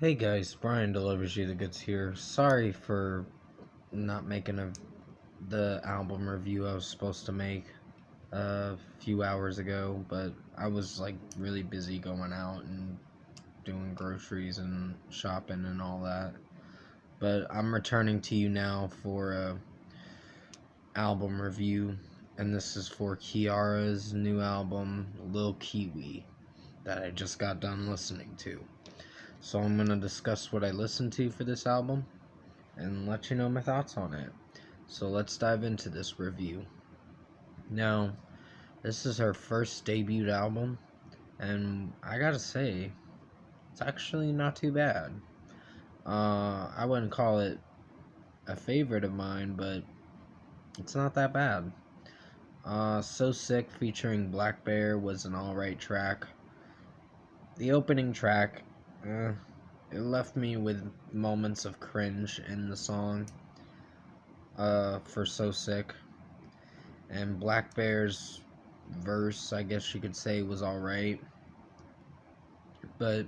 Hey guys, Brian delivers you the goods here. Sorry for not making the album review I was supposed to make a few hours ago, but I was like really busy going out and doing groceries and shopping and all that. But I'm returning to you now for a album review, and this is for Kiara's new album, Lil Kiwi, that I just got done listening to. So I'm going to discuss what I listened to for this album and let you know my thoughts on it. So let's dive into this review. Now, this is her first debut album, and I gotta say, it's actually not too bad. I wouldn't call it a favorite of mine, but it's not that bad. So Sick featuring Black Bear was an alright track. The opening track, it left me with moments of cringe in the song for So Sick. And Black Bear's verse, I guess you could say, was alright. But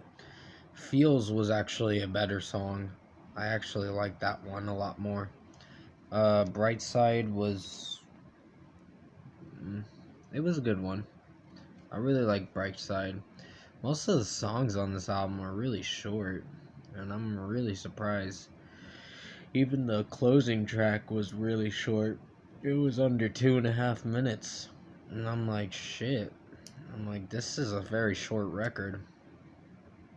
Feels was actually a better song. I actually liked that one a lot more. Bright Side was... It was a good one. I really like Bright Side. Most of the songs on this album are really short, and I'm really surprised. Even the closing track was really short. It was under 2.5 minutes. And I'm like, shit. I'm like, this is a very short record.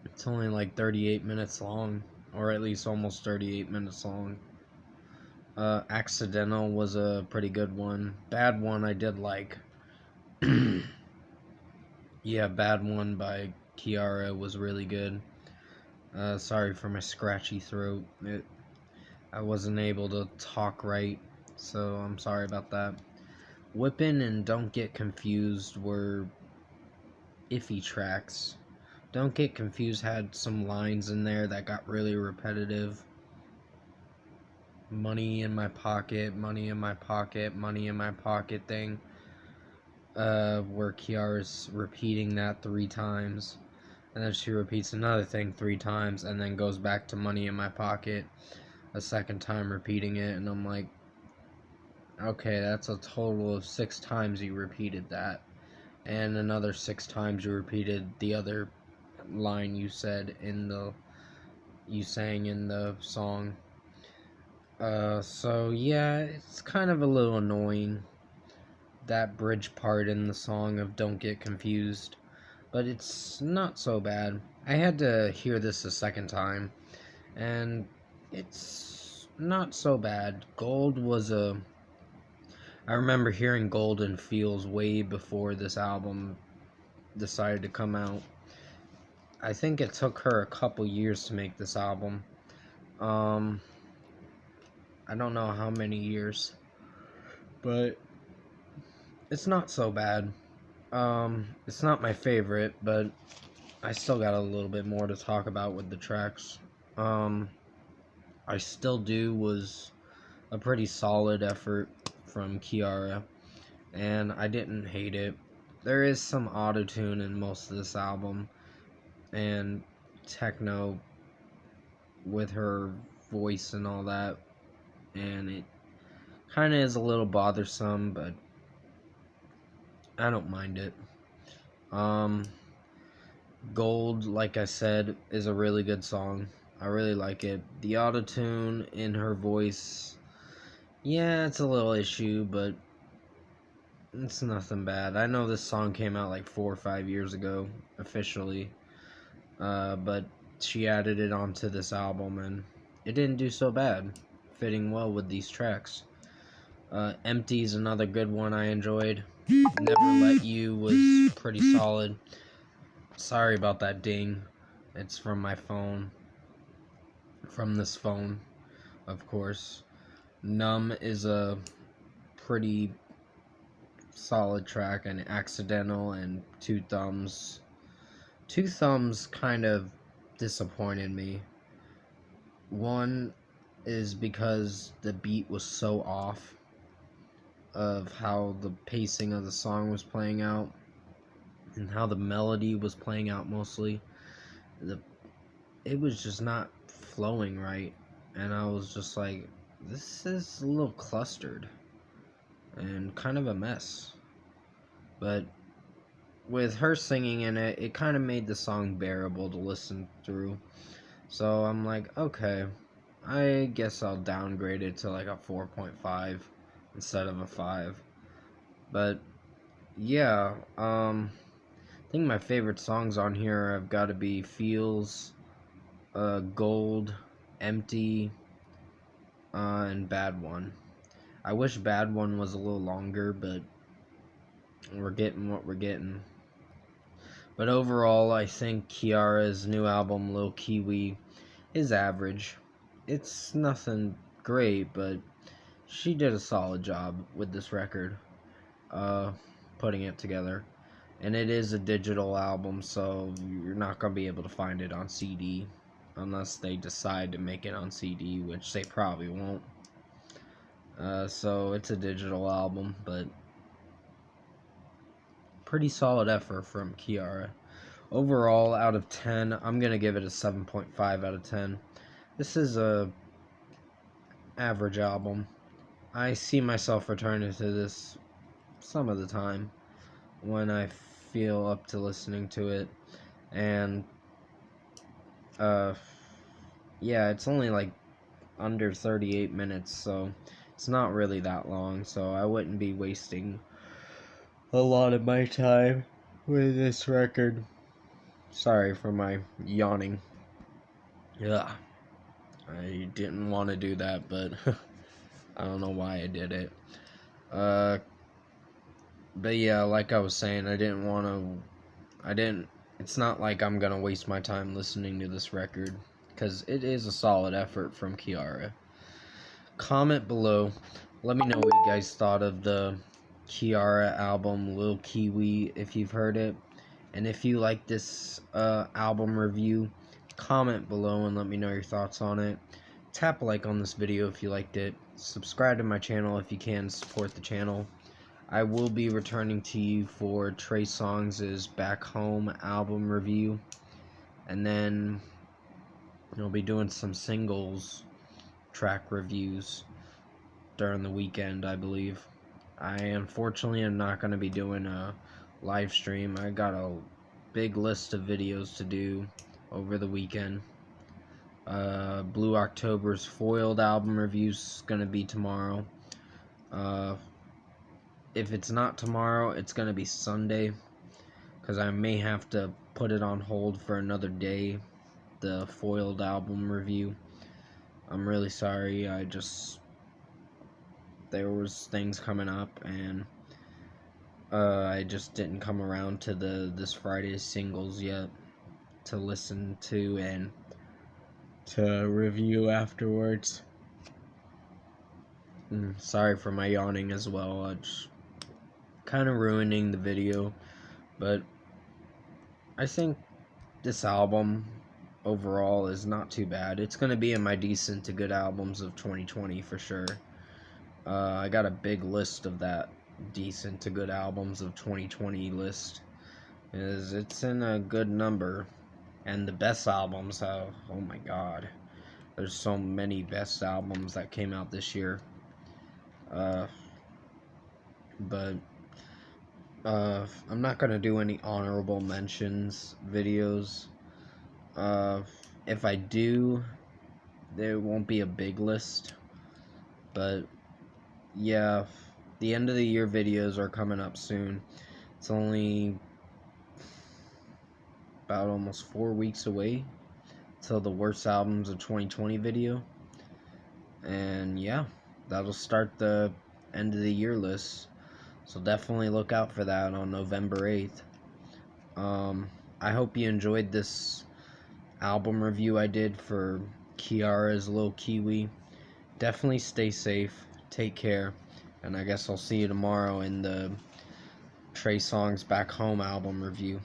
It's only like 38 minutes long, or at least almost 38 minutes long. Accidental was a pretty good one. Bad One I did like. Yeah, Bad One by Kiiara was really good. Sorry for my scratchy throat. I wasn't able to talk right, so I'm sorry about that. Whippin' and Don't Get Confused were iffy tracks. Don't Get Confused had some lines in there that got really repetitive. Money in my pocket, money in my pocket, money in my pocket thing. Where Kiara's repeating that 3 times. And then she repeats another thing 3 times and then goes back to money in my pocket a second time repeating it. And I'm like, okay, that's a total of 6 times you repeated that. And another 6 times you repeated the other line you said you sang in the song. So yeah, it's kind of a little annoying, that bridge part in the song of Don't Get Confused, but it's not so bad. I had to hear this a second time, and it's not so bad. I remember hearing Gold and Feels way before this album decided to come out. I think it took her a couple years to make this album. I don't know how many years, but it's not so bad. It's not my favorite, but I still got a little bit more to talk about with the tracks. I Still Do was a pretty solid effort from Kiiara, and I didn't hate it. There is some autotune in most of this album, and techno with her voice and all that, and it kind of is a little bothersome, but I don't mind it. Gold, like I said, is a really good song. I really like it. The autotune in her voice, yeah, it's a little issue, but it's nothing bad. I know this song came out like 4 or 5 years ago, officially, but she added it onto this album, and it didn't do so bad, fitting well with these tracks. Empty's another good one I enjoyed. Never Let You was pretty solid. Sorry about that ding. It's from my phone. From this phone, of course. Numb is a pretty solid track, and Accidental and Two Thumbs. Two Thumbs kind of disappointed me. One is because the beat was so off of how the pacing of the song was playing out and how the melody was playing out mostly. it was just not flowing right, and I was just like, this is a little clustered and kind of a mess. But with her singing in it, it kind of made the song bearable to listen through. So I'm like, okay, I guess I'll downgrade it to like a 4.5 instead of a 5. But yeah, I think my favorite songs on here have got to be Feels, Gold, Empty, and Bad One. I wish Bad One was a little longer, but we're getting what we're getting. But overall, I think Kiara's new album, Lil Kiwi, is average. It's nothing great, but she did a solid job with this record, putting it together. And it is a digital album, so you're not going to be able to find it on CD unless they decide to make it on CD, which they probably won't. So it's a digital album, but pretty solid effort from Kiara. Overall, out of 10, I'm going to give it a 7.5 out of 10. This is a average album. I see myself returning to this some of the time when I feel up to listening to it. And yeah, it's only like under 38 minutes, so it's not really that long, so I wouldn't be wasting a lot of my time with this record. Sorry for my yawning. Yeah, I didn't want to do that, but I don't know why I did it. But yeah, like I was saying, it's not like I'm gonna waste my time listening to this record, because it is a solid effort from Kiara. Comment below, let me know what you guys thought of the Kiara album, Lil Kiwi, if you've heard it. And if you like this album review, comment below and let me know your thoughts on it. Tap like on this video if you liked it. Subscribe to my channel if you can, support the channel. I will be returning to you for Trey Songz' Back Home album review. And then I'll be doing some singles track reviews during the weekend, I believe. I unfortunately am not going to be doing a live stream. I got a big list of videos to do over the weekend. Blue October's Foiled album review's going to be tomorrow. If it's not tomorrow, it's going to be Sunday, because I may have to put it on hold for another day, the Foiled album review. I'm really sorry, there was things coming up, and I just didn't come around to this Friday's singles yet to listen to and to review afterwards. Sorry for my yawning as well. It's kind of ruining the video, but I think this album overall is not too bad. It's going to be in my decent to good albums of 2020 for sure. I got a big list of that decent to good albums of 2020 list. It's in a good number. And the best albums have, oh my god, there's so many best albums that came out this year. But I'm not gonna do any honorable mentions videos. If I do, there won't be a big list. But yeah, the end of the year videos are coming up soon. It's only about almost 4 weeks away till the worst albums of 2020 video. And yeah, that'll start the end of the year list. So definitely look out for that on November 8th. I hope you enjoyed this album review I did for Kiara's Lil Kiwi. Definitely stay safe, take care, and I guess I'll see you tomorrow in the Trey Songz Back Home album review.